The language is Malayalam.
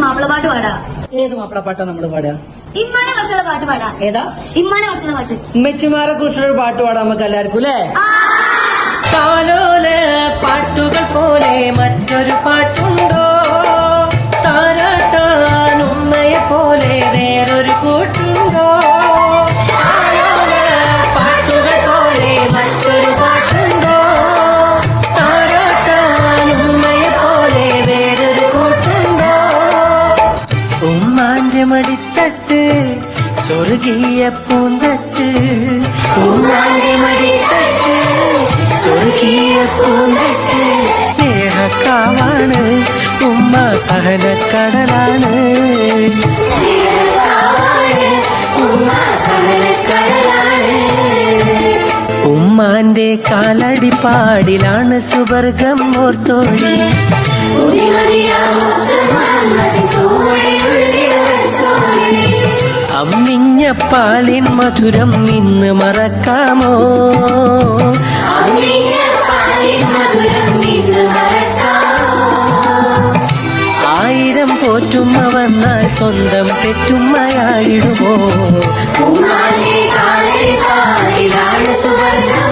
മാപ്പിളപ്പാട്ട് പാടാ. ഏത് മാപ്പിളപ്പാട്ടാ നമ്മള് പാടുക? ഇമ്മാനെ കുറിച്ചുള്ള പാട്ട് പാടാ. ഏതാ? ഇമ്മാനെ കുറിച്ചുള്ള പാട്ട്. ഉമ്മച്ചിമാരെ കുറിച്ചുള്ള പാട്ട് പാടാം നമുക്ക് എല്ലാവർക്കും അല്ലേ? താലോല പാട്ടുകൾ പോലെ മറ്റൊരു പാട്ടുണ്ടോ? താരാട്ടാൻ ഉമ്മയെ പോലെ വേറൊരു കൂട്ടുണ്ടോ? താലോല പാട്ടുകൾ പോലെ മറ്റൊരു പാട്ടുണ്ടോ? താരാട്ടാൻ ഉമ്മയെ പോലെ വേറൊരു കൂട്ടുണ്ടോ? ഉമ്മാന്റെ മടിത്തട്ട് സ്വർഗീയ പൂന്തട്ട്, ഉമ്മാന്റെ മടിത്തട്ട് സ്വർഗീയ പൂന്തട്ട്. സ്നേഹക്കാവാണ് ഉമ്മ, സഹനക്കടലാണ്. ഉമ്മാന്റെ കാലടിപ്പാടിലാണ് സുവർഗം ഓർത്തോടി. അമ്മിഞ്ഞ പാലിൻ മധുരം ഇന്ന് മറക്കാമോ? ആയിരം പോറ്റുമ്മ വന്നാൽ സ്വന്തം പെറ്റുമ്മയായിടുമോ? സുവർഗം